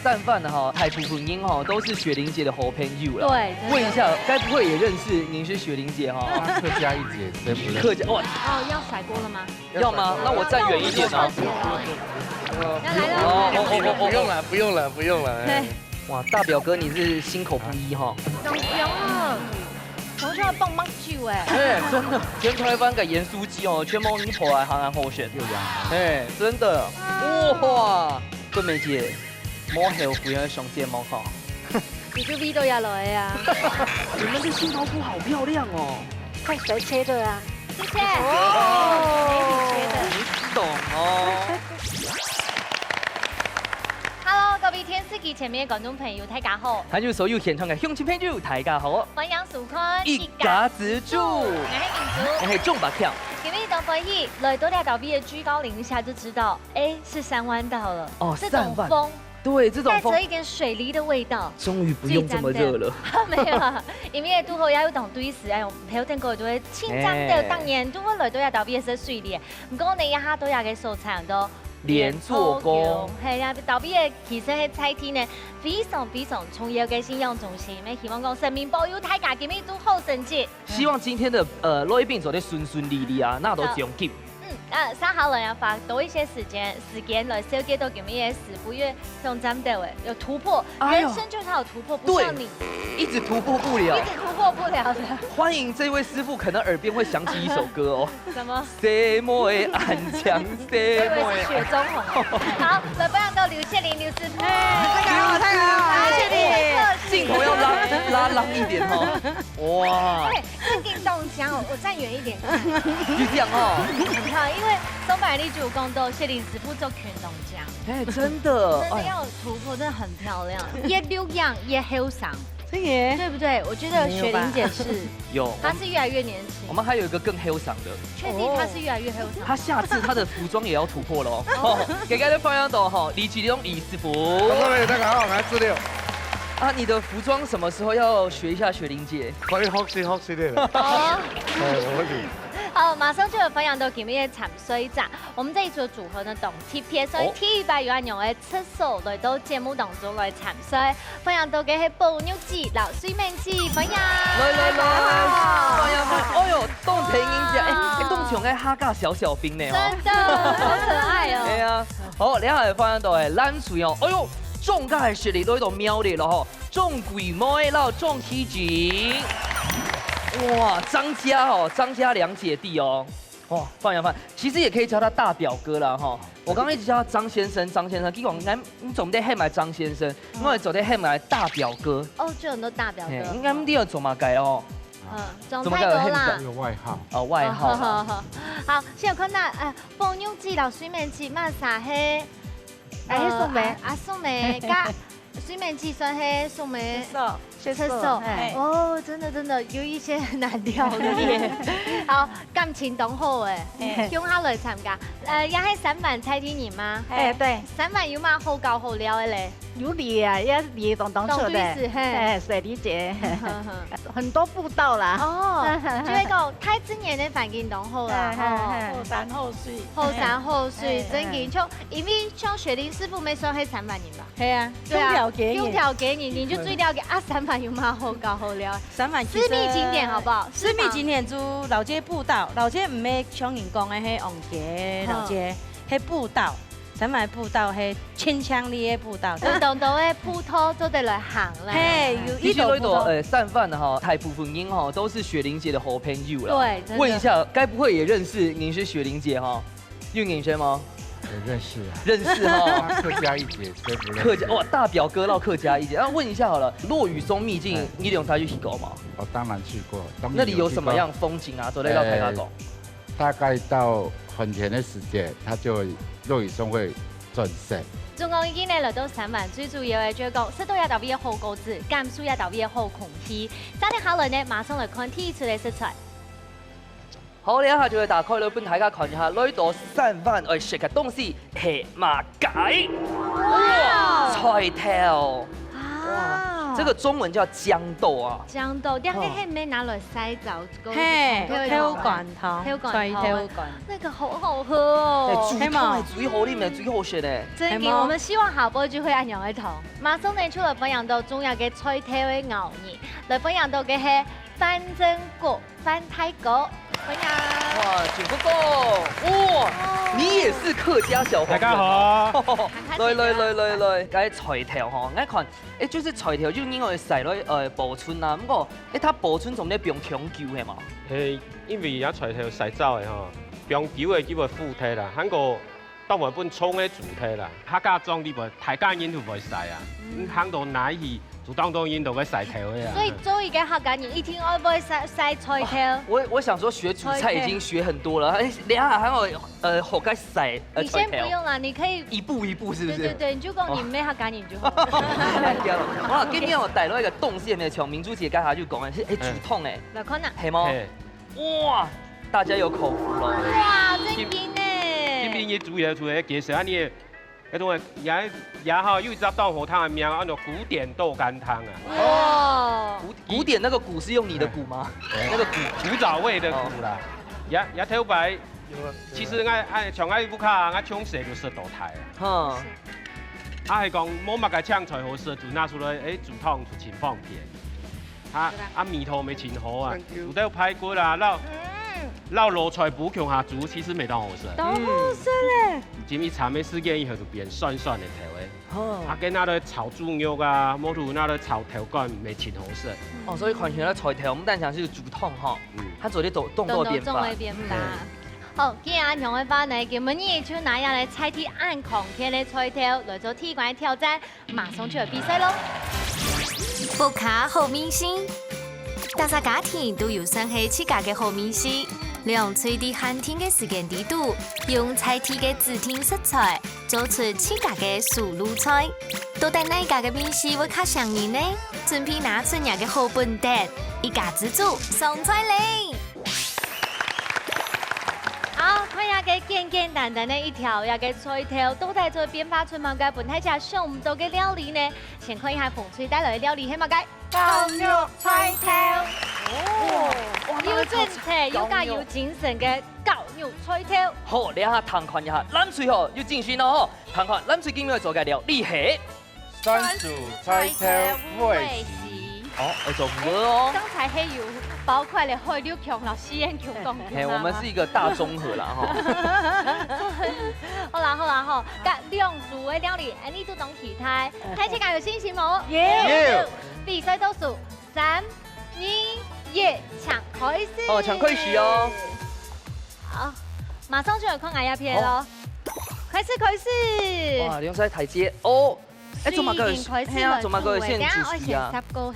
散饭的哈，大部分人哈都是雪玲姐的好朋友了。对，问一下，该不会也认识您是雪玲姐哈？客家一姐，谁不认识？客家哇，哦，要甩锅了吗？要吗？那我站远一点啊。那来了，不用了，不用了，不用了。对，哇，大表哥你是心口不一哈。都不用了，从小棒棒酒哎。哎，真的，全台湾嘅盐酥鸡哦，全部你跑来行好选。又凉。哎，真的，哇，桂梅姐，摸后悔啊，上睫毛哈。你就 V 都要来呀。你们的杏鲍菇好漂亮哦。看谁切的啊？谢谢。哦，切的。你懂哦。Hello，各位電視機前面嘅觀眾朋友，大家好，還有所有現場嘅鄉親朋友，大家好。歡迎收看一家之主，我係我係中白票。今日到歡喜來到了島邊的居高臨一下就知道，哎，是三灣島了。哦這種三灣風，對，這種風帶着一點水梨的味道。終於不用這麼熱了。沒有啊，因為都好有一種對時，哎，頭天過都會清蒸的，當然都會來到了島邊嘅水梨。唔過你一下都有嘅素菜都。連做工，係啊，島邊嘅其實係菜天呢，非常重要嘅信仰中心。咩希望講神明保佑大家今日都好成績。希望今天的錄音做得順順利利啊，那都獎金。稍後來要花多一些時間來了解到今日嘅師傅，因為從咱們的有突破，人生就是要有突破，不像你一直突破不了，一直突破不了的。歡迎這位師傅，可能耳邊會響起一首歌哦。什麼？什麼的暗槍，什麼的雪中紅。好，來不然到劉謝玲劉師傅。太好，謝謝你。鏡頭要拉一點哦。哇，這電動槍，我站遠一點。就這樣哦。很好，因為松柏你主攻到謝玲師傅做拳動槍。哎，真的，真的要有突破，真的很漂亮，也溜樣也後上，真耶。對不對？我覺得雪玲姐是，有，她是越來越年輕。我們還有一個更黑嗓的，確定她是越來越後上。他下次他的服裝也要突破了哦。給大家分享到哈，李啟龍李師傅。各位大家好，我係資料。啊，你的服裝什麼時候要學一下雪玲姐？可以學識啲啦。哦，我哋。好，馬上就要分享到今日嘅潛水站。我們這一組組合呢，同 TPS 所以 T200有人用嘅七數來到節目當中來潛水，分享到嘅係布妞子、流水明子，分享。來，分享。哎呦，凍情英姐，哎，凍情嘅哈嘎小小兵呢哦。真的，好可愛哦。係啊，好，你係分享到係冷水哦。哎呦，中嘅係雪梨都喺度瞄你咯嗬，中規模嘅咯，中體型。哇，張家兩姐弟哦，哇，放一放，其實也可以叫他大表哥啦哈。我剛剛一直叫他張先生，結果你總得喊埋張先生，我哋總得喊埋大表哥。哦，就很多大表哥。應該唔啲人做乜計哦？種太多啦。有外號。哦，外號。好，先有看到布妞子、流水明子、乜啥嘿？宋梅，宋梅加水明子算係宋梅。學車手，哦，真的有一些很難調的耶。好，感情都好誒，用下來參加。也係三萬菜天年嗎？哎，對，三萬有嘛好搞好料的嘞？有理啊，也理懂錯的。哎，水梨姐，很多步道啦。哦，就係講太子年的環境都好啦。後山後水，後山後水，真嘅像，因為像雪玲師傅沒算係三萬年吧？係啊，用條給你，你就最了解啊三萬有嘛好搞好料。三萬私密景點好不好？私密景點就老街步道，老街唔係像人講嘅係王街老街，係步道。三萬步道係清腔啲嘅步道，懂到嘅鋪頭都得來行啦。嘿，有一朵一朵散飯的哈，大部分人哈都是雪玲姐的好朋友了。對，問一下，該不會也認識您是雪玲姐哈？運穎軒嗎？認識啊。認識哈。客家一姐，誰不認識？客家哇，大表哥到客家一姐。那問一下好了，落雨松秘境，你有去過嗎？我當然去過。那裡有什麼樣風景啊？走來到台下講。大概到很前的時間，它就落雨松會轉色。總共已經嚟到三萬，最主要嘅就係講，濕度也特別好高質，甘肅也特別好空氣。三天下來呢，馬上來看第一次嘅食材。好，你一下就會打開嚟，俾大家看一下呢度散飯愛食嘅東西係馬雞，哇，菜頭。啊！这个中文叫豇豆啊。豇豆，两个係咩拿來洗澡？嘿，挑罐頭，挑罐頭吹挑罐，那個好好喝哦。煮湯係最好啉嘅，最好食嘅。真嘅，我們希望下播就會按樣去同。馬上你出嚟分享到中藥嘅吹挑嘅牛耳，嚟分享到嘅係番蒸果、番胎果。分享。哇，景福哥，哇，你也是客家小黃人。大家好。來，嗰啲菜條嗬，我看，就是菜條就應該使落保存啊，不過，它保存仲咧不用長久係嘛？因為而家菜條洗澡嘅吼，不用久嘅叫佢腐體啦，韓國當為本沖嘅主體啦，客家裝啲袂太乾煙就袂洗啊，韓國奶去。當當煙度嘅洗條嘅啊，所以做一個客家人一定愛會洗菜條。我想說學煮菜已經學很多了，你下還有學該洗你先不用啦，你可以一步一步，是不是？對對，你就講你咩客家人就好。我今天我帶到一個東西入面，從明珠姐家下就講嘅，係竹筒誒，來看啦，係嗎？哇，大家有口福咯。哇，真勁呢！今年嘅煮嘢出嚟介紹下你。嗰種也好，又一隻當河湯嘅名，叫做古典豆乾湯啊。哇！古典那個古是用你的古嗎？那個古早味的古啦。也頭擺，其實像我屋卡，我沖食就食豆台啊。係講冇乜嘅醬菜好食，就拿出來煮湯就清放片。米頭沒清好啊，煮到排骨啦，撈蘿菜補強下煮，其實未當好食。都好食咧！今日炒咩事件以後就變酸酸的調味。跟那個炒豬肉啊，冇圖那個炒條乾未清好食。所以看起來菜條，我們但講是竹筒哈，它做啲動作變化。好，今日安強嘅話呢，叫我們就拿下嚟菜鐵按狂天嘅菜條來做鐵管挑戰，馬上就嚟比賽咯！福卡好明星，大家家庭都有算係自家嘅好明星。用最低限天嘅時間地度，用菜鐵嘅指定食材，做出自家嘅素路菜。到底哪家嘅面試會較上癮呢？準備拿出人嘅好本蛋，一家之主上菜嚟。好，看下嘅簡簡單單嘅一條呀嘅菜條，到底做變化出乜嘅本體下上唔到嘅料理呢？先看一下馮翠帶來嘅料理係乜嘅？牛肉菜條。有正題又加有精神嘅牛肉菜條。好，你下談看一下，咱最後要進行咯嗬，談看咱最近要做嘅料理係酸薯菜條味絲。要做乜哦？剛才係有包括了海陸強、老西安強講嘅。我們是一個大綜合啦哈。好啦好，兩組嘅料理，你都懂體態，睇起嚟有信心冇？有。比賽倒數3、2、1，搶開始。搶開始哦。好，馬上就要看牙片咯。開始。哇，用晒台階哦。做乜個？做乜個先主持啊？我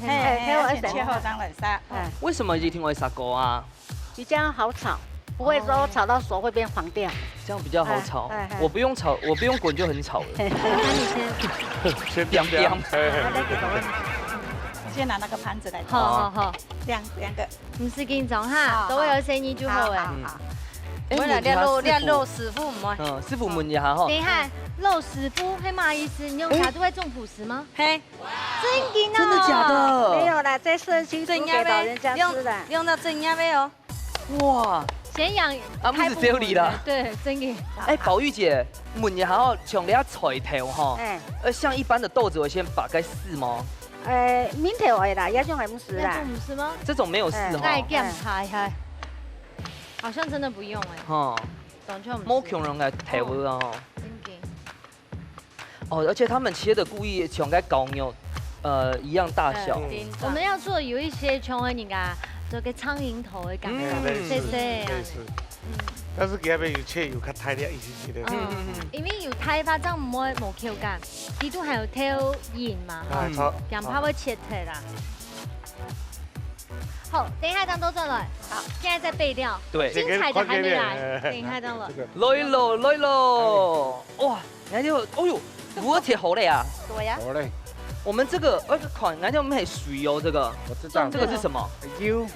切好當來殺。為什麼一定會殺鍋啊？比較好炒，不會說炒到手會變黃掉。這樣比較好炒。我不用炒，我不用滾就很炒了。先點。先拿那個盤子來。好。兩個。唔是緊張哈，都會有聲音就好誒。我來練肉師傅唔會。師傅問一下哈。等一下，肉師傅係嘛意思？你用啥都會中捕食嗎？嘿，真勁啊！真的假的？沒有啦，這是去煮給老人家吃的。用到正壓味哦。哇！先養。不是只有你啦。對，真嘅。寶玉姐，問一下哦，像你下菜條哈，像一般的豆子，我先把該絲嗎？面條係啦，一種係唔絲啦。唔絲嗎？這種沒有絲哈。那檢查一下。好像真的不用哎。哈。冇強人嘅調啊。哦，而且他們切的故意像個狗肉，一樣大小。我們要做有一些像個人家做個蒼蠅頭的感覺，對。但是佢邊有切有較大啲意思嘅。因為有大發這樣唔會冇口感，呢度還有挑鹽嘛，咁怕會切開啦。好，等一下當都進來。好，現在再備料。對，精彩的還沒來，等一下當來。來咯！哇，你睇哦喲，如何切好嘞啊？對呀。好嘞。我們這個款，你睇我們係水哦，這個。我知道。這個是什麼？油。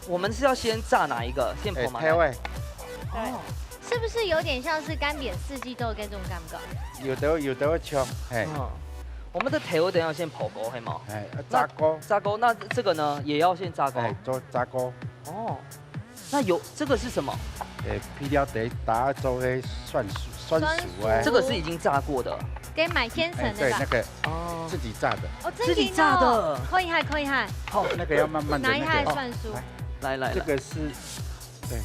我們是要先炸哪一個？先鋪嗎？調味。哦。是不是有點像是乾煸四季豆嘅這種感覺？有得搶，係。我们的头等一下先剖锅，嘿嘛？哎，炸锅。炸锅，那这个呢也要先炸锅。哎，做炸锅。哦，那有这个是什么？皮料得打做黑蒜薯哎。这个是已经炸过的。给买千层的对，吧？那个哦，自己炸的。哦，自己炸的，可以嗨，可以嗨。好，那个要慢慢的。拿一下蒜酥。来。这个是，对。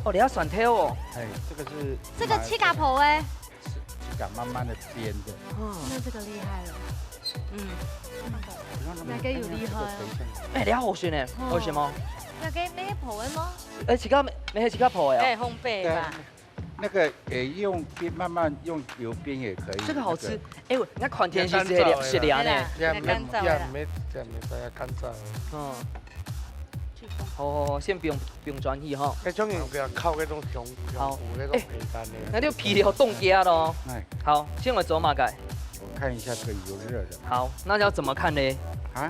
哦，你要蒜头哦。哎，这个是。这个气嘎婆哎。气嘎慢慢的煸的。那这个厉害了。那个有厉害。哎，你好学呢？为什么？那个没婆的吗？哎，其他没其他婆的哎，烘焙吧。那个用慢慢用油煸也可以。这个好吃。哎，那款甜是是凉呢。干燥的。这样没这样干燥。嗯。哦，先不用转去哈。那种用个烤那种香菇那种皮蛋的。那就皮料冻家咯。哎。好，先来走马改。我看一下这个油热的。好，那要怎么看呢？啊？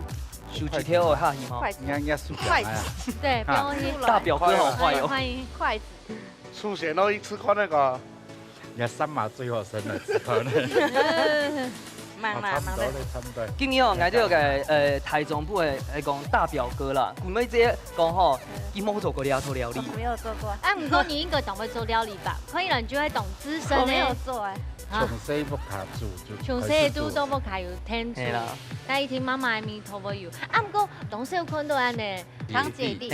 手指头下去吗？应该竖起来啊。对，不用去。大表哥好坏哦。欢迎筷子。出现了一次看那个。你三马最后生了之后呢？慢差不多。今年哦，我这个台中部的讲大表哥啦，我们这讲吼，伊冇做过头料理。没有做过。哎，不过你应该懂会做料理吧？可以了，你就会懂资深的。我没有做哎。从细不卡煮就。从细都都不卡有天煮。但伊听妈妈的面头不有。啊，不过董事有看到安尼，堂姐弟，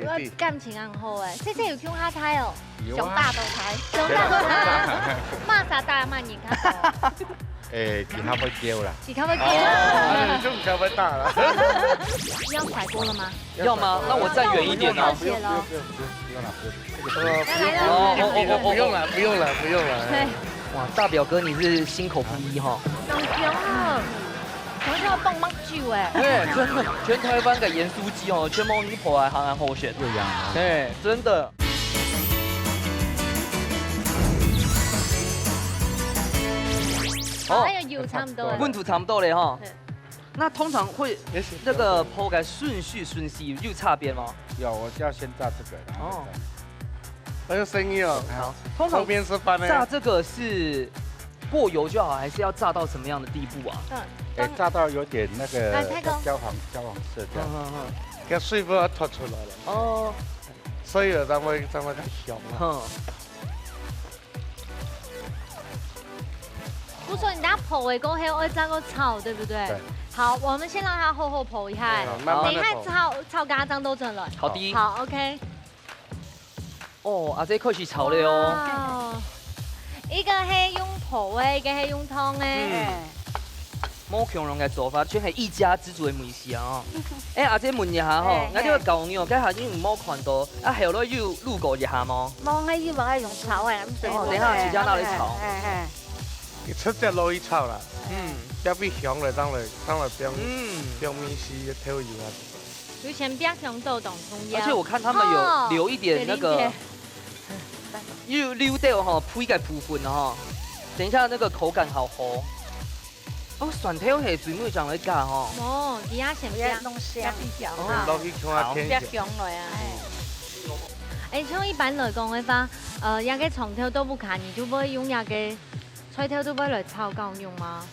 我感情很好诶。这有胸哈胎哦。熊大都胎。熊大都胎。骂啥大骂你看。其他会丢啦。其他会丢。就比较会大了。要甩锅了吗？要吗？那我站远一点哦。不用了。不用了。对。哇，大表哥你是心口不一哈。很凶啊！从小蹦蹦酒哎。对，真的，全台湾的盐酥鸡哦，全部你跑来行后选。又养。对，真的。哦，油差不多。温度差不多嘞哈。那通常会那个抛开顺序有差别吗？有，我就要先炸这个。哦。很有生意哦。好，通常边吃饭呢。炸这个是过油就好，还是要炸到什么样的地步啊？炸到有点那个焦黄色这样。给水分要脱出来了。哦。所以咱们较香嘛。不说你等下剖的过后会再个炒，对不对？对。好，我们先让它厚剖一下，等一下炒咖张都整了。好的。好 ，OK。哦，这开始炒了哦。一个是用剖的，一个是用汤的。冇强人嘅做法，全系一家之主嘅美食哦。哎，阿姐问一下吼，我呢個舊牛，家下已經冇看到，啊，後來要路過一下嗎？冇，我以為用炒嘅，等下去家那裡炒。你出只落去炒啦，要比香嚟當嚟表面是透油啊。有前邊香豆懂中藥。而且我看他們有留一點那個，溜掉哈，鋪一個部分哈，等一下那個口感好好。哦，蒜頭係最尾上嚟加吼。哦，而家前邊弄香比較好。落去看下天。比較香來啊。哎，像一般來講嘅話，那個葱頭都不卡，你就不會用那個菜頭都不會來炒高用嗎？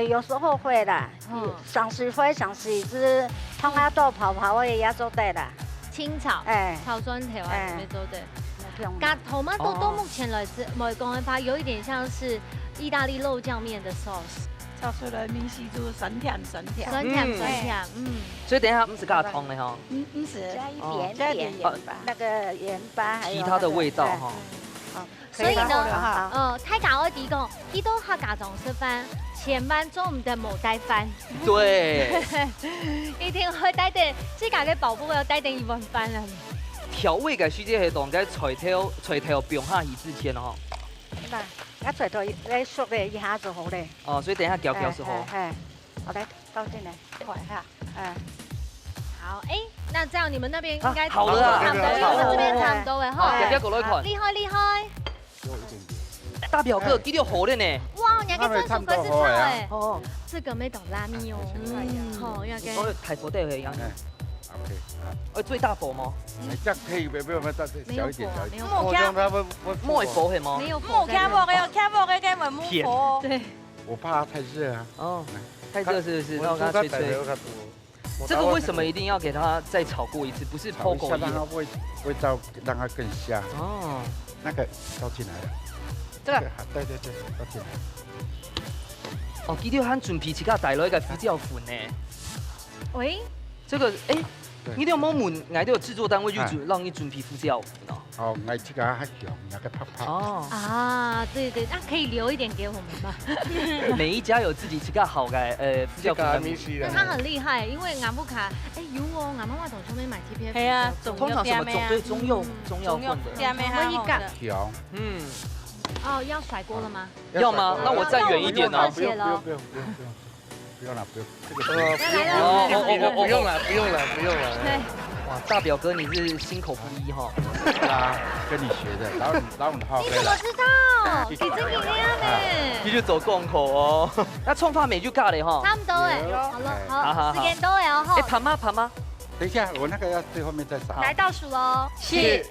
有時候會啦，上次會上次是湯下豆泡我也要做得啦。清炒，炒蒜頭啊，準備做的。咖頭嘛，都目前來講嘅話，有一點像是意大利肉醬麵的 sauce。炒出來面是就酸甜，所以等一下不是加湯的哈，不是加一點鹽巴，那個鹽巴還有其他的味道哈。所以呢，太搞我哋講，呢都客家總食飯，前班做唔得冇帶飯。對，一定會帶定自家嘅寶寶要帶定一碗飯啦。調味嘅時間係當嘅菜頭變下去之前哦。那菜頭來熟了一下就好嘞。哦，所以等一下攪是好。好來倒進來，一會哈。好，哎，那這樣你們那邊應該好了啊，我們這邊差唔多嘅哈。表哥來看。厲害。大表哥，幾條好的呢？哇，你個專屬粉絲炒誒。哦，這個沒懂拉麵哦。好，那個。我太佛帶去樣。OK。最大火嗎？這可以，不要小一點。沒有火係嗎？沒有火嘅，有木火。對。我怕它太热啊。哦，太热是不是？那我跟他吹吹。这个为什么一定要给它再炒过一次？不是抛狗让它味道让它更香。哦，那个倒进来了。这个？对，倒进来。哦，记得喊准备一个大佬一个胡椒粉呢。喂，这个哎，你有冇问，俺都有制作单位去让你准备胡椒粉哦。哦，俺这个还香，那个泡泡。哦啊，对，那可以留一点给我们吗？每一家有自己几个好的胡椒粉的秘那他很厉害，因为俺不卡，哎有哦，俺妈妈从上面买 TPF。系啊，通常什么中药混的。加咩还好的。香。哦，要甩锅了吗？要吗？那我站远一点呢。不用了，不用了。不用了。对，哇，大表哥你是心口不一哈。啊，跟你学的，老很好。你怎么知道？你真厉害呢。你就走贯口哦。那创发美就尬了哈。差不多哎，好，时间到了哈。哎，盘吗？等一下，我那个要最后面再撒。来倒数喽，7、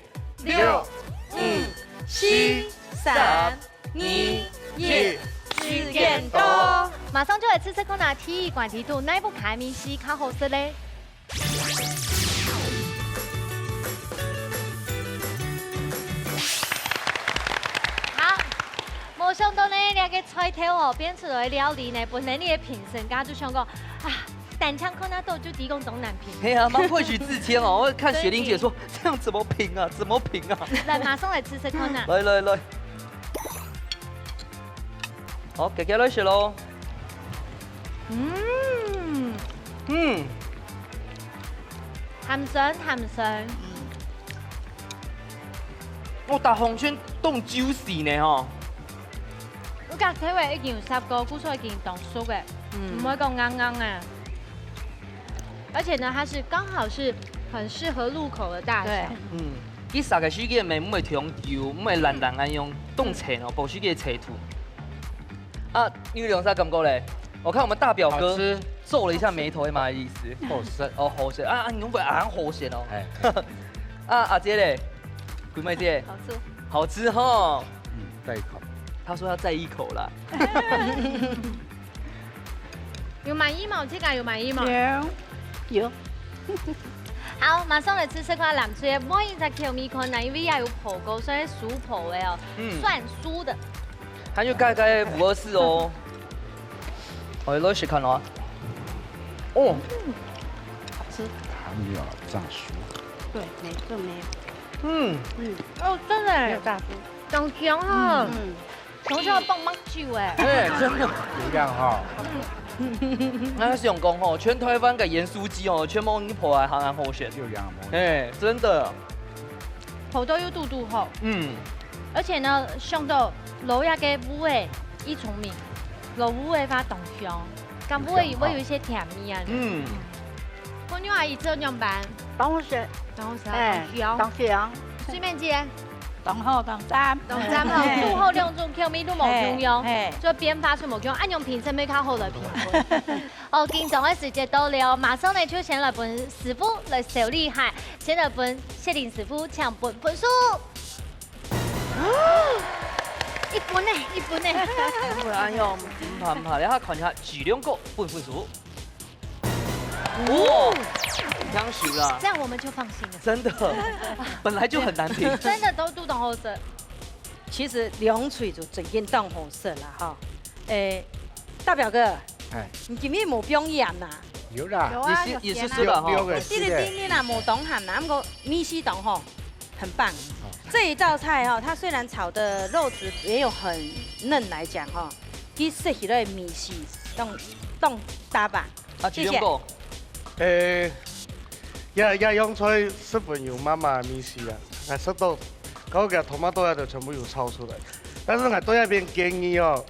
6、5、7、3、2、1。时间到，马上就来吃看哪体育馆题度哪一部卡米西较好食嘞？好，没想到呢，两个菜头哦变出来的料理呢，本来你的评审家就想讲啊，单枪看那豆就提供东南评。哎呀，蛮会许自谦哦，我看雪玲姐说这样怎么评啊？来，马上来吃看哪。来。好，给来水喽。鹹酸。我大紅圈凍juicy呢嗬。我隔體位已經有10個，估數已經凍熟嘅，唔會講硬啊。而且呢，它是剛好是很適合入口的大小。啲10個水嘅咪唔會長油，唔會爛爛咁用凍切哦，保水嘅切土。啊，你有啥感覺嘞？我看我們大表哥皺了一下眉頭，係嘛意思？好食哦，好食啊！你會唔會好食哦？啊，阿姐嘞，鬼妹姐，好吃哈。再一口。他說要再一口啦。有滿意嗎？這個有滿意嗎？有。好，馬上來吃塊南脆，唔可以再求米可能因為要有泡過，所以酥泡的哦，算酥的。它就盖524哦。我攞試看咯。哦，好吃。还没有炸熟。对，没哦，真的。没有炸酥。长香哈。从小棒棒酒哎。哎，真的。一样哈。那是用讲吼，全台灣嘅鹽酥雞哦，全部你破來行好選。就樣哎，真的。泡到有肚好。而且呢，上到老一嘅母味一重名，老母味發凍香，咁母味會有一些甜味啊。姑娘阿姨做樣辦？當時，香。當香。水面姐。當好當站。當站哦，肚後兩種口味都冇中用，所以變化出冇用，按用評審要較好來評分。哦，緊張嘅時間到了，馬上嚟就先來本師傅來小厲害，先來本謝林師傅搶本數。一分呢？哎呦，唔怕，你看下2個分數。哇，香熟啦！這樣我們就放心了。真的，本來就很難評。真的都凍好食。其實兩嘴就最緊凍好食啦哈。大表哥，你今日冇表演呐？有啦，也是吃了哈。你的今日啦冇凍鹹啦，不過米西凍吼很棒。這一道菜哈，它雖然炒的肉質沒有很嫩來講哈，其實係咧米西凍打吧。啊，謝謝。一樣菜日本有媽媽米絲啊，係食到嗰個토마토啊就全部有炒出來。但是我對一邊建議哦，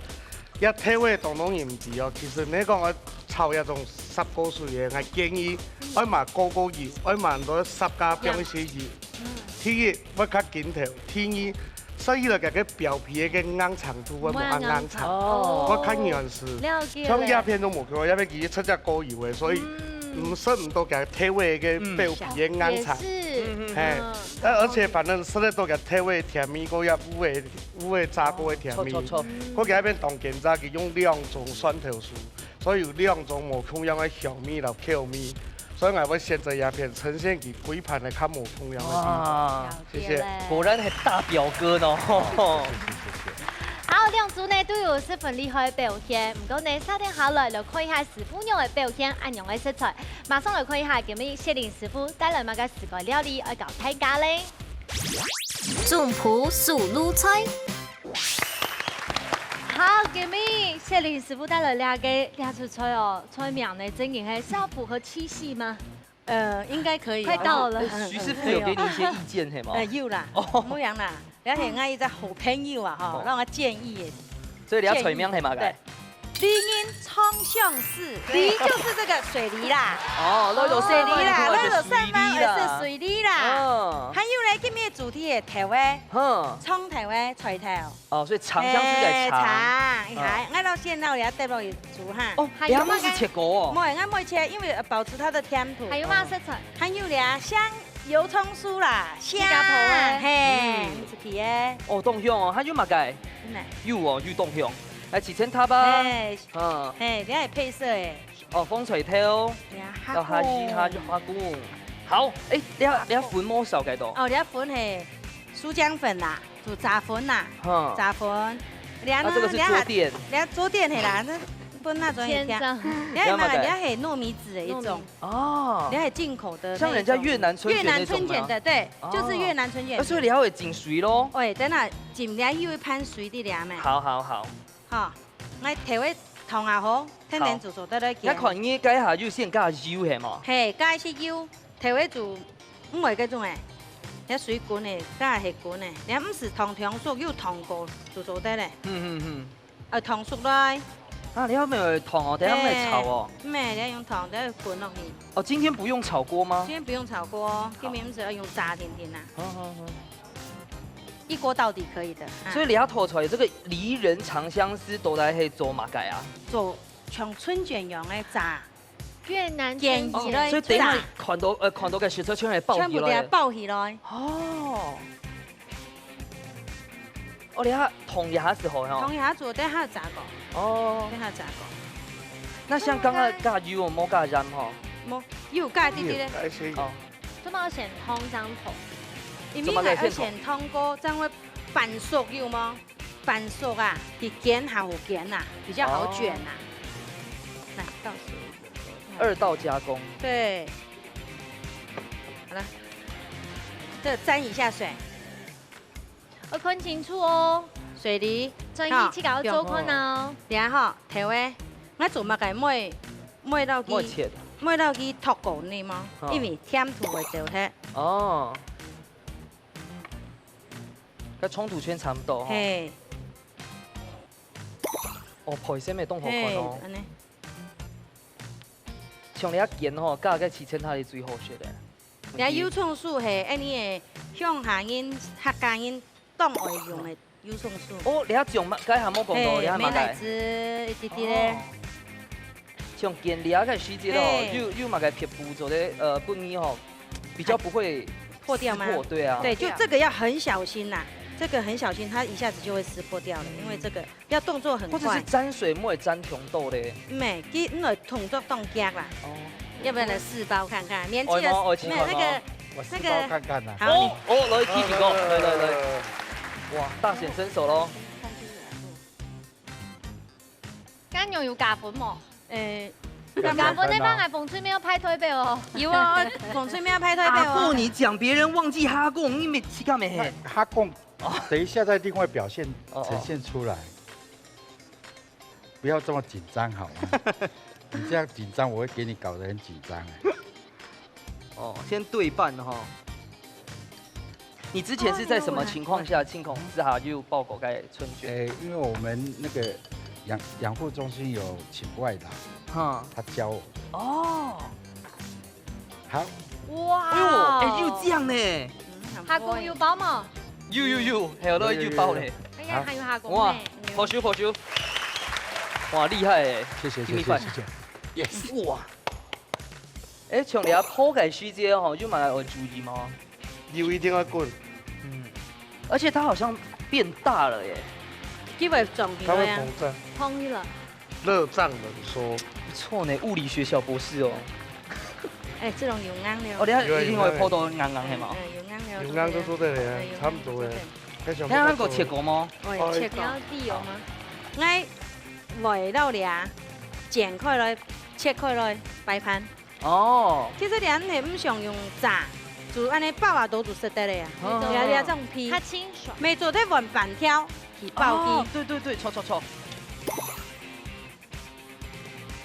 一體位當當鹽治哦，其實你講我炒一種10個水嘅，我建議愛埋個油，愛埋到10加冰絲油。第一我較緊條，第二所以就個表皮嘅硬長度我冇硬長，我較硬是。像鴉片都冇佢，因為佢出隻個油嘅，所以。唔識唔到嘅體位嘅表皮嘅硬層，嘿，而且反正食咧都个体味甜味，搁也有的炸过的甜味，搁加边当建炸，佮用2种蒜头酥，所以有2种无同样的香味和口味。所以我要选择鸦片呈现给几盘的较无同样的地方。谢谢。果然系大表哥呢。好，两组呢都有十分厉害的表现，不过呢，稍等下来就看一下师傅用的表现，按用的食材，马上来看一下今日谢林师傅带来乜嘅自个料理要教大家咧。中埔素卤菜。好，今日谢林师傅带来两出菜哦，菜名呢真型系是要符合七夕吗？应该可以。快到了。徐师傅有给你一些意见系嘛？有啦，冇样啦。了解我一个好朋友啊，哈，让我建议的。所以你要菜名系嘛？对。梨因葱香丝，梨就是这个水梨啦。哦，那种水梨啦，那种上班啦，是水梨啦。还有呢，今日主题的调味，葱调味菜头。哦，所以长相思在长。还，我到现在我要带落去煮哈。哦，还有是切过哦。没，我没切，因为保持它的甜度。还有嘛食材？还有俩香油葱酥啦，香嘿，是去的。哦，冻香哦，还有嘛个？有哦，有冻香。来起前塔吧，嘿，你系配色诶。哦，风吹头，要下去花菇。好，你粉么烧几多？哦，你粉系酥浆粉啦，煮炸粉啦，炸粉。这个是桌垫。桌垫系啦，不那种也甜。你系糯米纸的一种。哦。你系进口的。像人家越南春卷的，对，就是越南春卷。所以你还会浸水咯？喂，等下浸了以后喷水的俩咩？好。好，我调味糖也好，天天做得来。一看你解下要先加油系嘛？嘿，加些油，调味做唔係嗰種誒，有水滾嘅，加係滾嘅，你唔是糖熟又糖過做得咧。糖熟來。啊，你要沒有糖哦？等下沒炒哦。咩？你要用糖，等下滾落去。哦，今天不用炒鍋嗎？今天不用炒鍋，今天唔是要用炸甜甜啊。一锅到底可以的，所以你要拖出来这个梨仁长相思都来去做嘛改啊？做像春卷用的炸越南卷所以等一下看到个小车全部爆起来。全部给爆起来。哦。哦，你下同一下时候哈？同一下做，等下炸过。哦。等下炸过。那像刚刚加油冇加盐哈？冇，有加啲啲咧。哦。做乜要先通張頭？因為係先通過，這樣會半熟有嗎？半熟啊，比捲還好捲啊，比較好捲啊。來倒水。 2道加工。對。好了，這沾一下水。我看清楚哦。水梨。專業去搞做看哦。然後調味，我做乜嘅每到佢脫過呢嘛，因為甜度會掉hết。哦。 跟冲突圈差不多哈。哦，配色咪冻好看哦。像你一件吼，加个7,000它是最好食的。你油葱酥係安尼嘅向下因客家因當外用嘅油葱酥。哦，你一種乜？解下冇講到，你係咪？奶子一啲啲咧。像建立啊個細節哦，又嘛個皮膚做的不泥吼，比較不會破掉嗎？對啊。對，就這個要很小心呐。 這個很小心，它一下子就會撕破掉了，因為這個要動作很快。或者是沾水，莫沾紅豆嘞。沒，因為動作動夾啦。哦。要不然來試包看看，年紀的沒有那個看看啦。好，哦，來提幾個，來。哇，大顯身手咯。咁用要加粉冇？加粉呢班係馮翠苗派推俾我。有啊，馮翠苗派推俾我。阿布，你講別人忘記哈貢，你沒去幹咩？哈貢。 等一下再另外表現呈現出來，不要這麼緊張好嗎？你這樣緊張，我會給你搞得很緊張。哦，先對半哈。你之前是在什麼情況下親口之下又報狗蓋春卷？因為我們那個養護中心有請外勞，他教我。哦。好。哇！哎呦，又這樣呢？下個要包嘛？ 有，還有那個包嘞！哎呀，還有下工哇，好修！哇，厲害誒！謝謝。Yes！ 哇！誒，像你阿鋪嘅師姐吼，要問我注意嗎？油一定要滚，而且它好像变大了耶，基本总它会呀。膨胀，通了。热胀冷缩。不错呢，物理学小博士哦。哎，这种有啱了。哦，你睇一定會鋪到硬硬係嘛？有啱了。有啱都做得嚟啊，差唔多嘅。你睇過切過嗎？我切過。你要地油吗？我來到倆剪開來，切開來擺盤。哦。其實咱係唔想用炸，就安尼爆啊都就食得了呀。你這種皮它，清爽。沒做得碗板挑，去爆對對對，錯錯錯。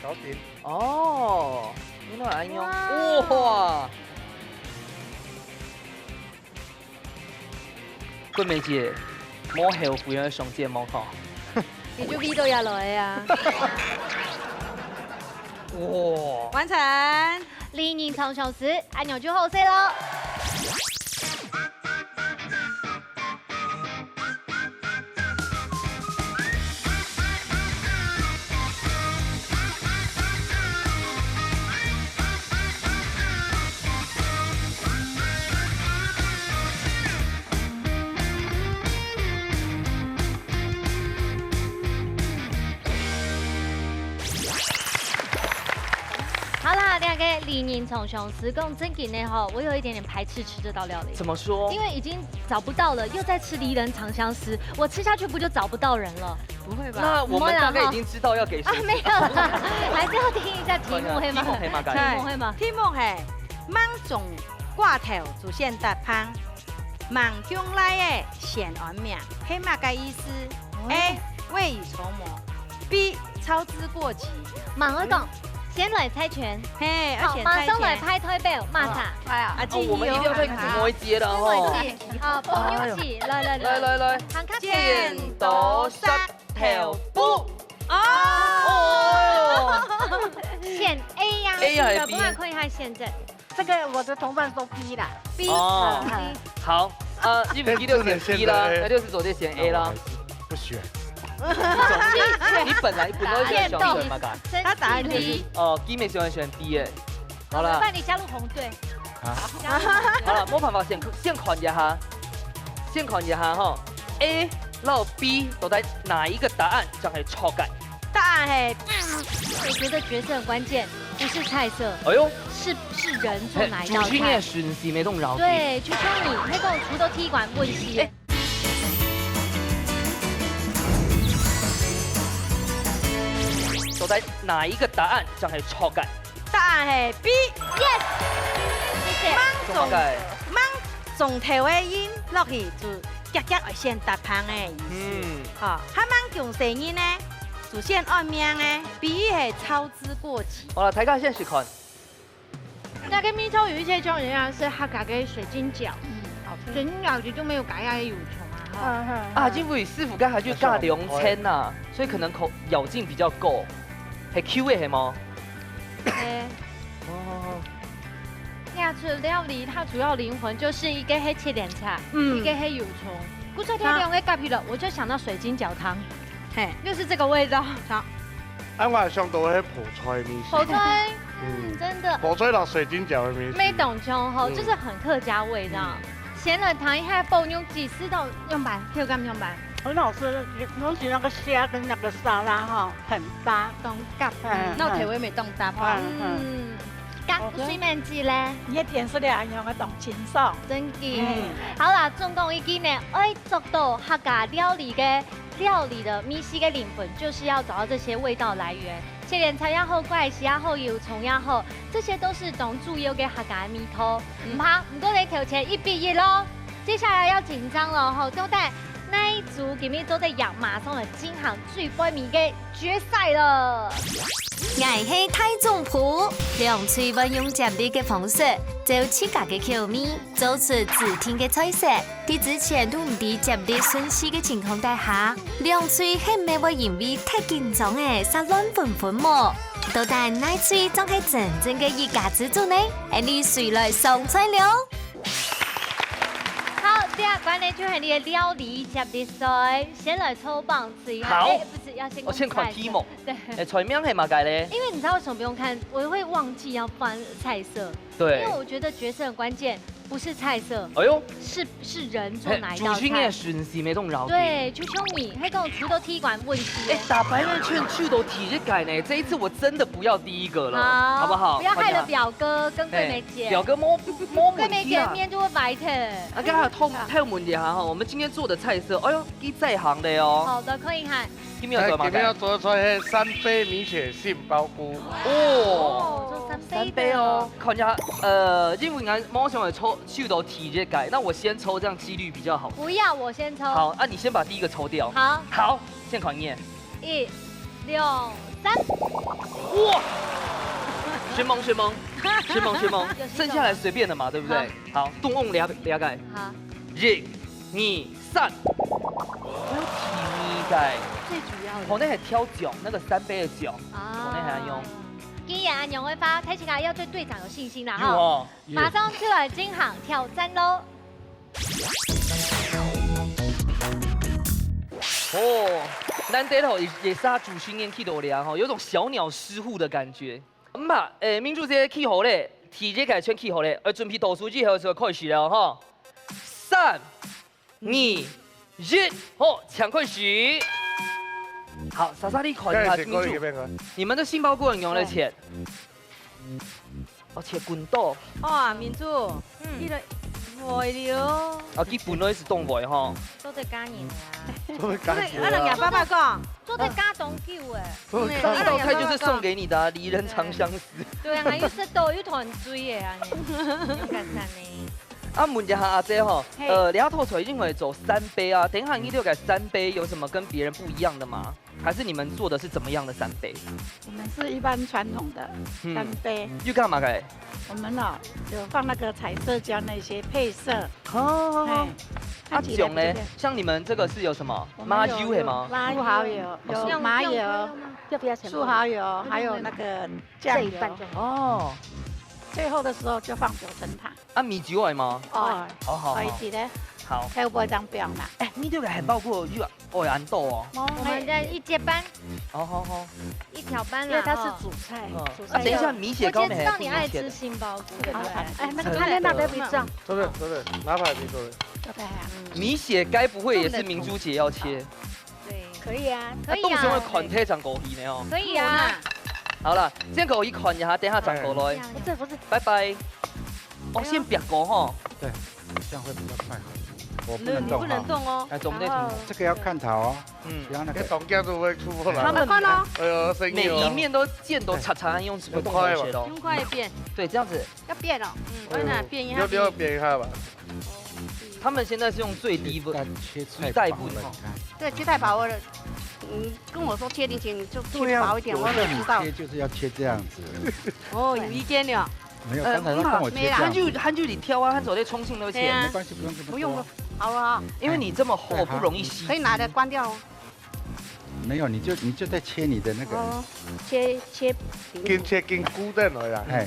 搞掂。哦，原來係咁樣。哇！君美姐，摸後悔啊，上節目嗬。你就 V 到下來啊！哇！完成。連年長壽時，按鈕就好食咯。好啦，两个李宁从雄时共真给内后，我有一点点排斥吃这道料理。怎么说？因为已经找不到了，又在吃离人长相思，我吃下去不就找不到人了？不會吧？那我們大概已經知道要給誰。啊，沒有啦，還是要聽一下題目係嗎？題目係嘛？題目係嗎？題目係芒種掛頭主線搭烹，芒中來的顯完命，係乜個意思 ？A. 未雨綢繆 ，B. 操之過急。盲兒講，先來猜拳。嘿，而好，且馬上來拍台表，馬上。啊，哦，我們一定要再摸一節了哦。好，朋友記，來，來，剪刀石頭布。哦，選 A 呀 A 還是 B？不然可以看現在。这个我的同伴都 B 啦。 B。哦，好，日本第六選 B 啦，那就是昨天選 A 啦。不選。你本來都是選選嘛？他答案 B。哦，基美喜歡選 B 誒。好了。那你加入紅隊。好了，冇辦法，先看一下，哈。A 到 B 都在哪一個答案就係錯嘅？答案係，我覺得角色很關鍵，不是菜色，哎呦，是人做哪一道主君嘅菜。選是沒動腦。對，就像你那個廚都踢館問題。都在哪一個答案就係錯嘅？答案係 B。Yes。芒種芒種頭嘅音落去就夾夾會先搭烹嘅意思。好，哈芒種聲音呢，就先按命嘅，比喻係操之過急。好了，大家現在試看。那跟蜜châu有一些種一樣，是它改給水晶餃。水晶餃就沒有改下有蟲啊。啊，因為師傅家下去加涼青啊，所以可能咬勁比較夠。係 Q 嘅係嗎？哦。亞洲料理它主要靈魂就是一個黑切點菜，一個黑油蟲。古早天兩個夾皮了，我就想到水晶餃湯，嘿，就是這個味道。好。我係想到迄泡菜面線。泡菜，真的。泡菜落水晶餃嘅面線。沒懂chung吼，就是很客家味道。先來談一下爆妞幾四道樣板，Q 幹樣板。很好吃，尤其那个虾跟那个沙拉哈，很搭。懂夾，那體位未當搭哈。夾水面雞咧，你點是兩樣嘅當清爽，真嘅。好啦，總共已經呢，愛做到客家料理的米西嘅靈魂，就是要找到這些味道來源。切點菜也好，怪西也好，油蔥也好，這些都是當主要嘅客家味道。唔怕，唔過你條前1比1咯。接下來要緊張咯，吼，都帶那一組今日都在養馬上的金行最杯面嘅決賽了。我是太總譜，兩嘴運用接力嘅方式，就自家嘅口味，做出自天嘅菜色。喺之前都唔知接力順序嘅情況底下，兩嘴係咪會因為太緊張嘅殺亂紛紛麼？到底那嘴仲係真正嘅一家之主呢？你誰來上菜了？好，第二關呢就係你嘅料理接力賽，先來抽棒子一下。好，不是要先我先看題目。對。菜名係嘛解咧？因為你知道為什麼不用看？我會忘記要放菜色。對。因為我覺得決勝的關鍵不是菜色，哎呦，是人做哪一道主心嘅菜？顺时没动饶。对，就像你，还跟我出都踢馆问题。哎，打白人圈去都体这改呢，这一次我真的不要第一个了，好不好？不要害了表哥跟桂梅姐。表哥摸桂梅姐面就会白的。啊，刚才太问题哈，我们今天做的菜色，哎呦，你在行的哦。好的，可以看。今天要做今天要做出来三杯米血杏鲍菇。哦，做三杯哦，看一下，因为俺猫想抽去都体这改，那我先抽，这样几率比较好。不要，我先抽。好，啊，你先把第一个抽掉。好。好，先看你。1、6、3。哇！旋风，剩下来随便的嘛，对不对？好，动用了解。好。1、2、3。我有体米改。最主要的。我那还挑脚，那个3杯的脚，我那还用。今夜安永会发，开启卡要对队长有信心啦哈！马上出来金行挑战喽！哦，难得吼也是他主训练去到了吼，有种小鸟失护的感觉。嘛，民主这起好咧，体这个全起好咧，准备倒数计后就开始了哈。3、2、1，好，抢开始。好，莎莎，你看一下民主，你们的杏鲍菇用了切，切滚豆。哇，民主，你的会了。啊，基本都是动味哈。做得加盐呀。做得加盐。啊，人家爸爸讲，做得加东酒哎。这道菜就是送给你的，离人长相思。对啊，又是都有团追的啊，你敢赞呢？啊，问一下阿姐哈，你要透出来一定会走3杯啊，等一下你就改3杯，有什么跟别人不一样的吗？还是你们做的是怎么样的3杯？我们是一般传统的3杯。又干嘛改？我们有放那个彩色胶那些配色。哦。啊，囧呢？像你们这个是有什么？麻油是吗？素蚝油，有麻油，素蚝油，还有那个酱油。哦。最后的时候就放9层塔。啊，米酒来吗？哦，好。一起的。好。还有不会张标嘛？哎，你这个很包括有安豆哦。我们的一节班。好。一条班啦。因为它是主菜。等一下米血糕没？我知道你爱吃杏鲍菇，对不对？哎，那个他在那边比较。对，拿牌比对。米血该不会也是明珠姐要切？对，可以啊，可以啊。冻成会款体上狗皮呢哦。可以啊。好了，先给我一款一下，等下转过来。不是，拜拜。哦，先别过哈。对，这样会比较快。我你不能动哦。哎，总得停。这个要看头哦。不要那个动家都会出不来。他们看哦。哎呦，生意每一面都剑都叉叉用会动快些咯。用快一变。对，这样子。要变哦。我哪变一下？要变一下吧。他们现在是用最低温一袋温哈。对，切太薄了。跟我说切你就切薄一点，我也知道。切就是要切这样子。哦，有意见了。没有，刚才他跟我切这样。韩剧里挑啊，韩走在冲劲都切。没关系，不用这么多。不用了，好了。因为你这么厚，不容易吸。可以拿的关掉哦。没有，你就在切你的那个。切。跟菇蛋来啦。哎。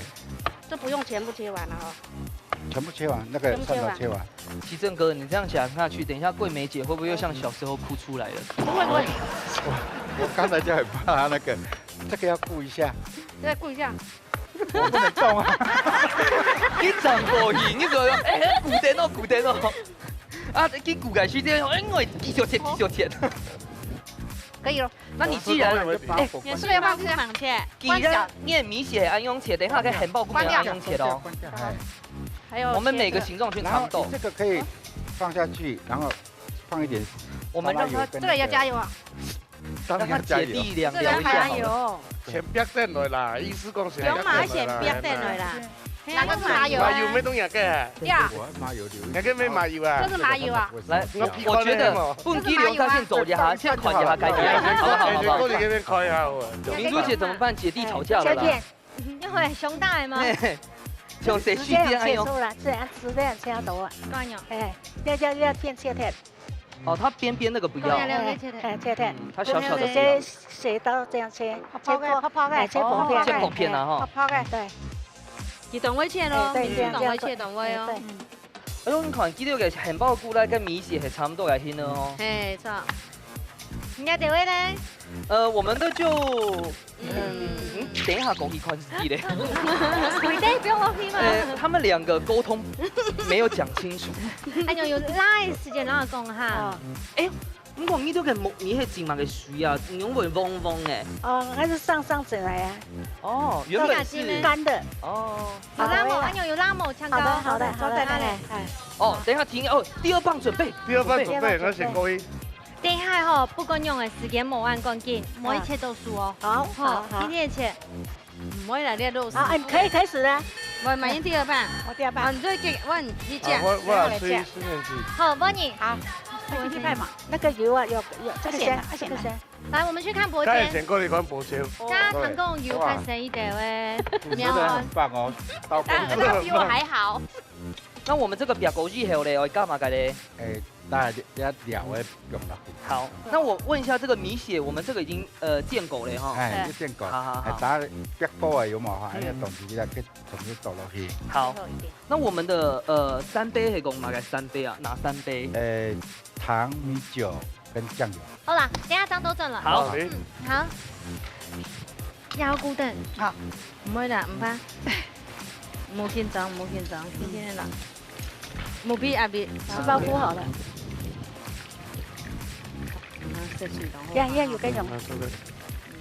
这不用全部切完了哈。全部切完，那个蒜头切完。奇正哥，你这样讲下去，等一下桂梅姐会不会又像小时候哭出来了？不会。我刚才就很怕他那个，这个要顾一下。对，顾一下。我不能动啊！你长过瘾，你说哎，古典哦。啊，你古改时间，我继续切。可以了。那你既然也是要放放切，既然你米血安用切，等一下可以很爆菇安用切的哦。还有我们每个形状去尝豆。这个可以放下去，然后放一点。我们让它这个要加油啊！让它姐弟两这个加油。先别等来啦，意思讲先。用麻先别等来啦。哪个是麻油？麻油没东西个。呀。麻油留。哪个没麻油啊？这是麻油啊。来，我觉得不给留他先走一下，先款一下改点，好不好？好不好？明珠姐怎么办？姐弟吵架了啦。因为熊大吗？就谁去变安用？这样切到啊。干哟。哎，要片切片。哦，它边边那个不要。切片。它小小的。切刀这样切。泡开。切薄片。切薄片啊哈。泡开。对。你等位切咯，对，等位切等位哦。哎呦，你看，记得个汉堡菇咧跟米血系差唔多嘅鲜咯。嘿，差。人家这位呢？我们的就等一下枸杞宽司机嘞。回家不用 OK 吗？他们两个沟通没有讲清楚。哎呦，有拉的时间让我讲哈。不过你都个木，你係前嘛嘅水啊，你用會嗡嗡嘅。哦，那是上整来啊。哦，原本是干的。哦。有拉某，哎呦，有拉某枪膏。好的，坐在那里。哦，等一下停哦，第二棒准备。第二棒准备，那先过一。等一下吼，不管用的时间冇按赶紧，每一切都输哦。好，今天的切。唔可以来练肉丝。啊，可以开始了。我满意第二棒。我第二棒。你再给问你讲。我来吹四面机。好，帮你。好。我去看嘛，那个油啊，有这个先，这个先。来，我们去看脖肩。肩。先过嚟看脖肩。加成功油看谁一点喂。苗很棒哦，刀工那比我还好。那我们这个表枸杞后嘞，我干嘛改嘞？大家了的用了。好，那我问一下这个米血，我们这个已经见过了哈。已见过。好。打白波的有冇哈？呢同时咧，佢同时倒落去。好。那我们的3杯係講哪個3杯啊？哪3杯？糖、米酒跟酱油。好啦，等下张都正了。好。好。腰骨等。好。唔會啦，唔怕。冇緊張，今天啦。冇必阿別。吃包敷好了。有跟用。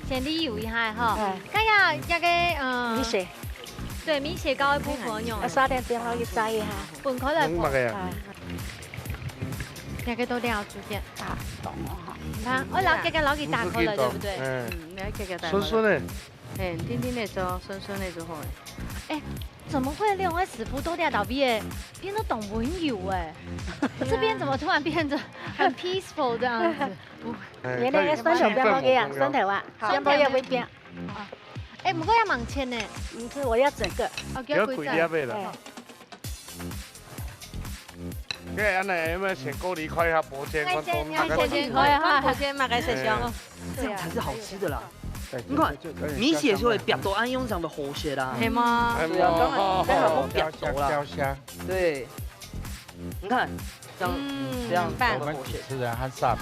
先理油一下哈。咁呀，一個米血。對，米血膏嘅部分用。撒點醬落去炸一下。拌佢嚟嘅。一個都料煮嘅。啊，懂哈。你看，我老哥攞佢打開了，對不對？你還給打。酸酸的。甜甜的做，酸酸的就好。怎么会用死葡多掉倒闭？变得懂文油哎，这边怎么突然变得很 peaceful 这样子？原來嘅雙頭邊冇嘅啊，雙頭啊，雙頭要會邊。唔過要盲切呢？唔是，我要整個。要貴啲咩啦？跟住安尼，因為先過嚟開下脖肩，我講那個先可以哈，頭先買個食香哦，這樣才是好吃的啦。你看，米血就會煸到安用上的好血啦。係嗎？對啊，剛好煸到啦。焦香。對，你看，這樣我們吃人還煞皮。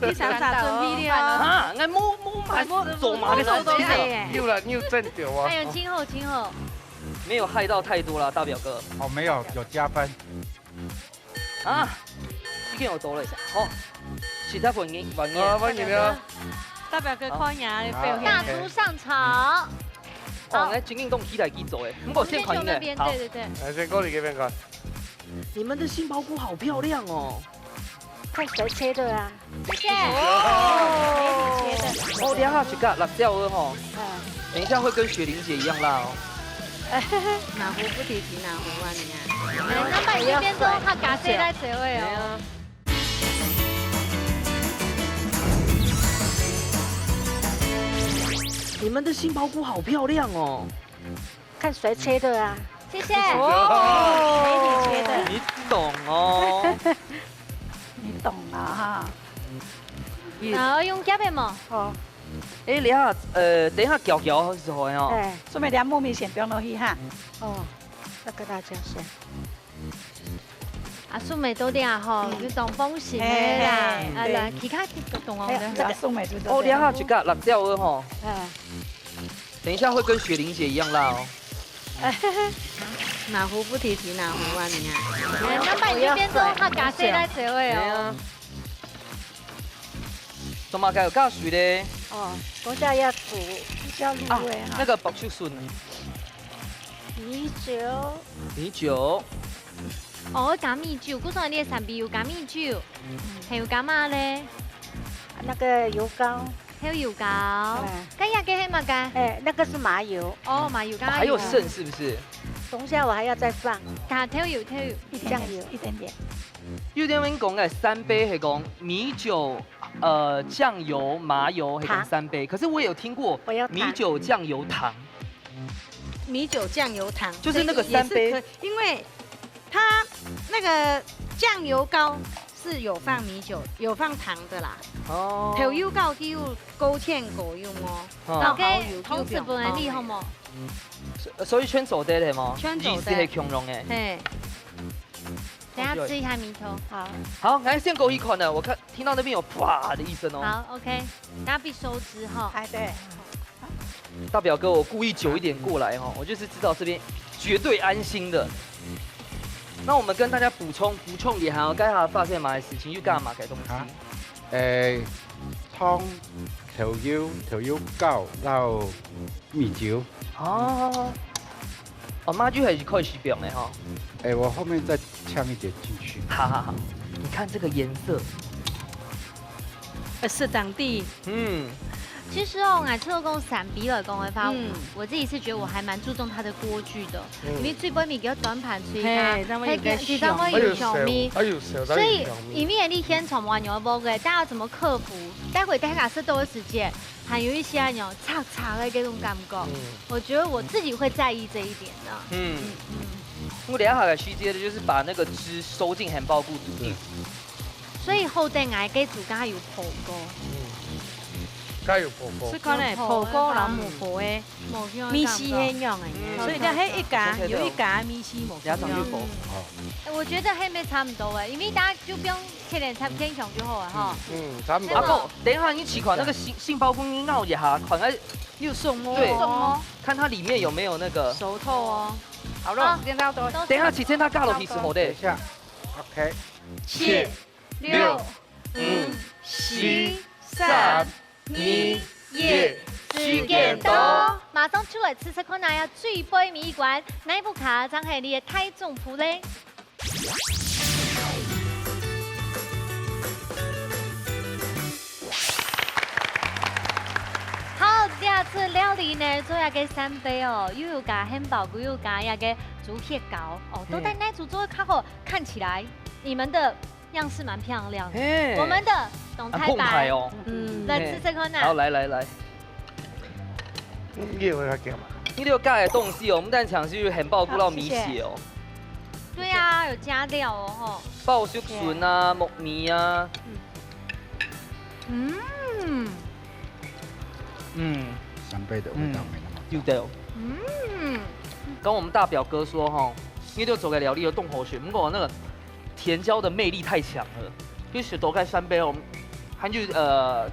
你想啥準備了？啊，我冇做馬嘅手機啊。又啦，又正掉啊。哎呦，今後。沒有害到太多啦，大表哥。哦，沒有加分。啊，已經有多了。好，其他歡迎。歡迎啊。大表哥看牙，大廚上場。哦，那今天都期待幾組誒，不過先看一個。好。對。先過嚟這邊看。你們的杏鮑菇好漂亮哦。看誰切的啊？謝謝。哦，美女切的。哦，兩下去夾辣椒的吼。等一下會跟雪玲姐一樣辣哦。哪壺不提提哪壺啊你啊！那把這邊都他夾誰來誰位哦。你們的杏鮑菇好漂亮哦。看誰切的啊？謝謝。哦，美女切的。你懂哦。你懂啦哈。然後用夾嘅嘛。哦。你下等一下攪攪時候哦。順便兩木米先不用落去哈。哦，那個辣椒先。啊，素梅多啲啊吼，要當風扇嘅啦，嗱，其他啲動啊，這個素梅就哦，兩下去夾辣椒的吼。等一下會跟雪玲姐一樣辣哦。哪壺不提提哪壺啊你啊！那把這邊都他夾誰來誰位哦。怎麼該有加水咧？哦，等下要煮比較入味哈。那個白雪筍。米酒。米酒。哦，加米酒，古時候你上邊有加米酒，還有加乜咧？那個油膏。還有油膏。咁日嘅係乜㗎？那個是麻油。哦，麻油加。還有剩是不是？等下我還要再放。加調油，醬油一點點。有啲人講嘅3杯係講米酒、醬油、麻油係講3杯，可是我有聽過米酒、醬油、糖。米酒、醬油、糖，就是那個3杯，因為它那個醬油膏是有放米酒、有放糖的啦。哦。調油膏叫勾芡果用哦。老嘅同時本嚟厲好冇？所以圈手啲係冇？圈手啲係強用嘅。係。等下吃一下米头。好，好，来先勾一款呢，我看听到那边有啪的一声哦。好 ，OK，等下必收汁哈。哎，对。大表哥，我故意久一点过来哈，我就是知道这边绝对安心的。那我们跟大家补充一下，該下發現買事前要加埋嘅東西。葱、調油膏，然後米酒。哦，麻椒還是可以使用的哈。我後面再嗆一點進去。好，你看這個顏色，是當地。其實哦，我做工散比來講嘅話，我自己是覺得我還蠻注重它的鍋具的，因為最尾面叫短盤吹它，其實會有小米，所以裡面你先從完牛煲嘅，大家要怎麼克服？待會大家吃多的時間，還有一些那種擦擦的這種感覺，我覺得我自己會在意這一點的。我等下還來續接的就是把那個汁收進漢堡菇裡面，所以後段我給煮加有火鍋。加油婆婆，是講咧婆哥老母婆誒，米絲很用誒，所以咧迄一家有一家米絲冇用。我覺得還沒差唔多誒，因為大家就不用切點菜片熊就好了哈。差唔多。阿公，等一下你起款那個杏鮑菇你鬧一下，款來又送哦，對，看它裡面有沒有那個熟透哦。好了，現在要多。等一下起先它尬落去時候的。等一下 ，OK。 7、6、5、4、3、2、1，時間到，馬上出來吃吃看下最杯米館，哪部卡將係你嘅開中譜咧？好，第二次料理呢，做一個三杯哦，又有加漢堡菇，又有加一個豬血糕哦，都在那組做的較好，看起來你們的樣式蠻漂亮的，我們的董太白哦，來吃吃看好，來。你有要加嘛？你有加的東西哦，我們但搶是漢堡菇到米血哦。對啊，有加料哦，吼。爆竹筍啊，木米啊。三杯的味道沒那麼有的。跟我們大表哥說哈，因為就做個料理有凍口水，不過那個甜椒的魅力太強了，就是多開三杯哦。還就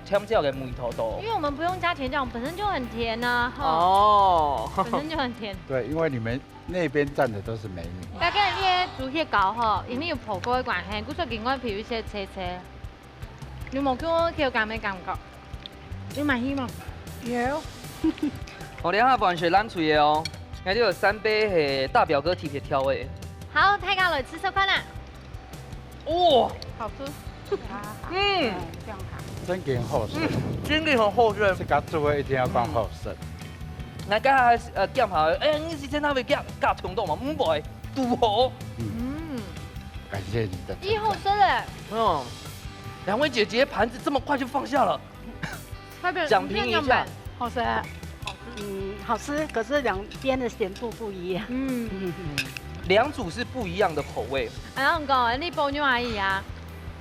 添椒嘅梅頭多。因為我們不用加甜醬，本身就很甜啊。哦。本身就很甜。對，因為你們那邊站的都是美女。大概呢豬血糕吼，因為有火鍋嘅關係，佢出見我譬如些車。你冇叫我叫加咩感覺？你買希望？有。我哋下完全攬出嘢哦，我哋有三杯係大表哥特別挑嘅。好，太家來吃吃看啦。哇，好吃。真嘅好食，真嘅很好食。這個做嘅一定要講好食。嗱，家下夾下，你是真係會夾衝動嘛？唔會，拄好。感謝你的。一好吃誒。兩位姐姐盤子這麼快就放下了，講評一下。好吃。好吃，可是兩邊的鹹度不一樣。兩組是不一樣的口味。啊，我講你保妞阿姨啊。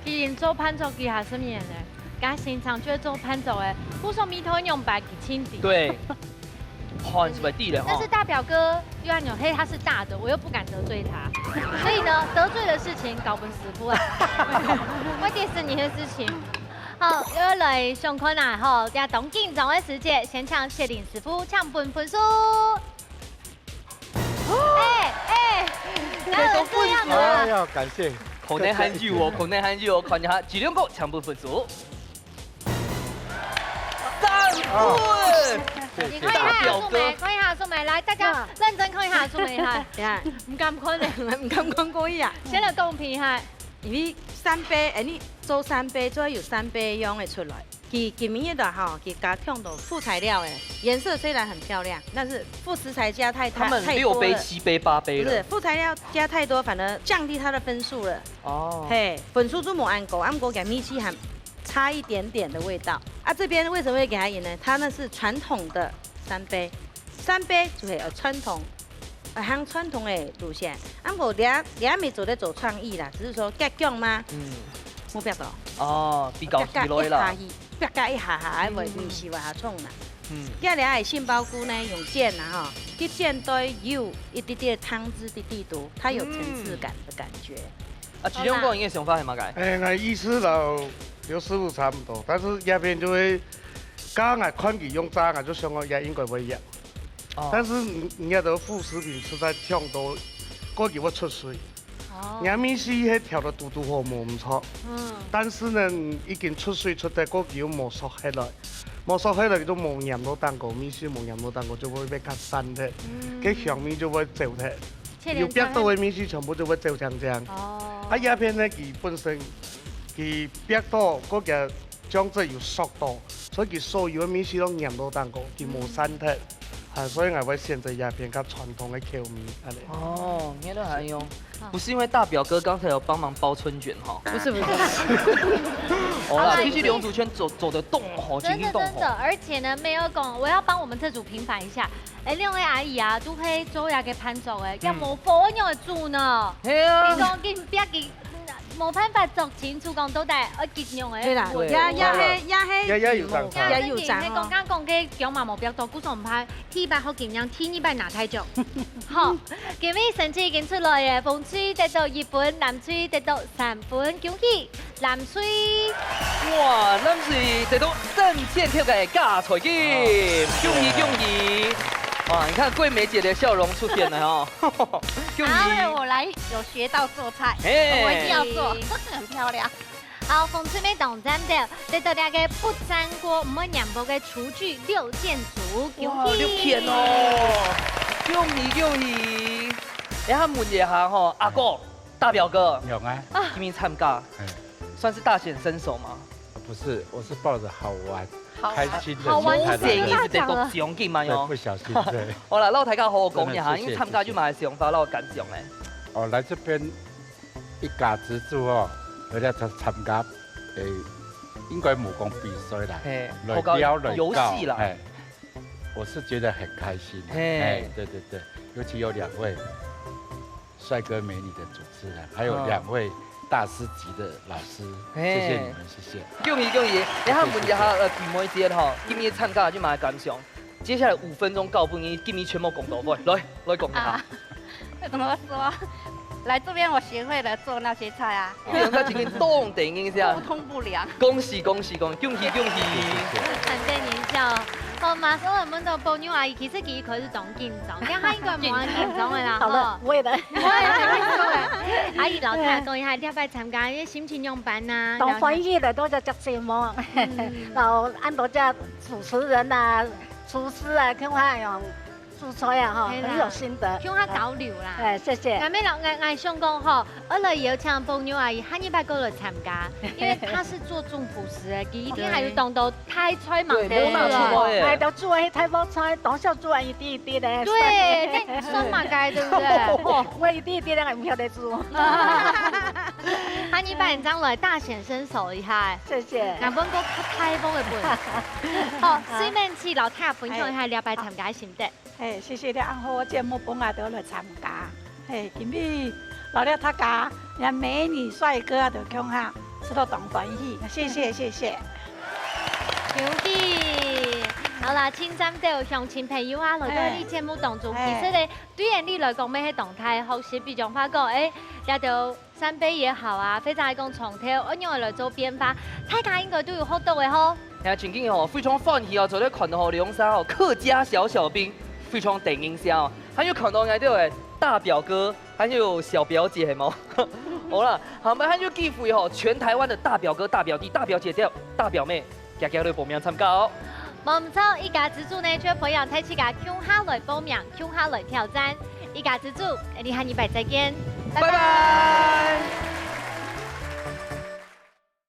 佢做潘做幾下什麼嘢呢？家現場就做潘做誒，不說米頭用白給親底。對，很是地的。但是大表哥又要扭黑，他是大的，我又不敢得罪他，所以呢，得罪的事情搞不師傅啊，會 diss 你的事情。好，又來上課啦，吼，加董警長的時間，先搶謝林師傅搶分數。哪有這樣的？哎呀，感謝。口內含住哦，口內含住哦，看一下質量高，搶分數。3分。你看一下素梅，看一下素梅，來大家認真看一下素梅哈。唔敢看咧，唔敢講過呀。先嚟公平哈。因為三杯，你做三杯，最有三杯用的出來。佢面嗰度哈，佢加強到副材料誒，顏色雖然很漂亮，但是副食材加太多了。他們6杯、7杯、8杯了。不是副材料加太多，反而降低它的分數了。哦。嘿，分數就冇按過，按過給米奇還差一點點的味道。啊，這邊為什麼會給他贏呢？它那是傳統的三杯就係傳統，行傳統的路線。按過兩咪做在做創意啦，只是說加強嗎？冇必到。哦，比較幾耐啦。別加一下下，因為米是話下衝啦。今日係杏鮑菇呢，用煎啊哈，啲煎堆有一啲啲湯汁啲地度，它有層次感的感覺。啊，其中讲应该想法系嘛个？我意思就刘师傅差不多，但是那边就会，刚我看佢用渣，我就想我也应该会一样。但是人家的副食品实在抢到，嗰叫我出水。人米絲迄調到嘟嘟好冇唔錯，但是呢已經出水出得嗰叫冇熟起來，冇熟起來都冇鹽到蛋糕，米絲冇鹽到蛋糕就會比較散啲，佢香味就會走啲，有別到嘅米絲全部就會走成這樣。啊，鴉片呢佢本身佢別到嗰個醬汁又熟到，所以佢所有嘅米絲都鹽到蛋糕，佢冇散啲。所以我會選擇鴉片較傳統的口味。哦，原來還有。不是因為大表哥剛才有幫忙包春卷哈？不是。好啦，必須龍族圈走得動吼，真的真的，而且呢，沒有講，我要幫我們這組平反一下。兩位阿姨啊，都可以做下嘅盤做嘅，有冇火樣嘅做呢？係啊。你講佢別佢冇辦法做清楚講到底我結用嘅。對啦，也有長差。也有長。你講嘅講嘛冇別多，估算唔係天白好勁樣，天一白拿太重。好，今日成績已經出來嘅，鳳吹得到2分，藍吹得到3分，恭喜藍吹！哇，咱是得到正線跳嘅加彩金，恭喜恭喜！哇，你看桂梅姐的笑容出現了哦，恭喜！好，我來有學到做菜，我一定要做，很漂亮。好，鳳吹妹同站的得到兩個不粘鍋唔會粘煲嘅廚具6件組，恭喜！6件哦，恭喜恭喜！你看問一下吼，阿哥大表哥，有啊，今天參加，算是大顯身手嗎？不是，我是抱着好玩。開心的好玩成意是得到獎金嘛喲。不小心對。好啦，我大家好好講一下，因為參加就買想法，我感想咧。哦，來這邊一家之主哦，而且參加應該武功比賽啦，來雕來遊戲啦。我是覺得很開心。對對對，尤其有2位帥哥美女的主持人，還有2位。大師級的老師，謝謝你們，謝謝。恭喜恭喜！你看問一下妹妹姐哈，今日參加就買感想。接下來5分鐘告訴你，今日全部講到位，來講一下。怎麼說？來這邊我學會了做那些菜啊。讓他今天動電一下。溝通不良。恭喜恭喜恭喜恭喜恭喜！很正年少。好，馬上我們到寶妞阿姨，其實佢是當緊張，因為佢應該冇咁緊張嘅啦。好了，我也來。阿姨老太講一下，你要不要參加啲心情用班啊？當翻譯的都在做節目，然後按到只主持人啊、廚師啊，看下用煮菜啊，哈，很有心得，向下交流啦。哎，謝謝。咁樣我想講吼，我來邀請寶妞阿姨下禮拜過來參加，因為她是做中葡師嘅，佢一定係要當到泰菜嘛。對，哎，就做迄泰國菜，當小煮完一啲一啲咧。對，那酸麻雞對不對？我一啲一啲咧，我唔曉得煮。下禮拜將來大顯身手一下，謝謝。我本個泰國嘅本。好，水面次老太分享一下禮拜參加心得。謝謝你安好我節目本來都來參加。今日老了他家，人美女帥哥都共下，吃到當歡喜。謝謝。恭喜！好啦，請站到鄉親朋友啊，來到你節目當中，其實咧對你來講，咩係動態學習，比如發覺也到三杯也好啊，非常係講從頭按樣來做變化，大家應該都有學到嘅吼。係啊，前幾日哦，非常歡喜哦，做咧看到梁生哦，客家小兵。非常電影聲哦，還有看到我哋嘅大表哥，還有小表姐係冇？好啦，係咪還有幾位吼全台灣的大表哥、大表弟、大表姐、大表妹，家家來報名參加哦。冇唔錯，一家之主呢，就培養睇自家向下來報名，向下來挑戰。一家之主，你下禮拜再見，拜拜。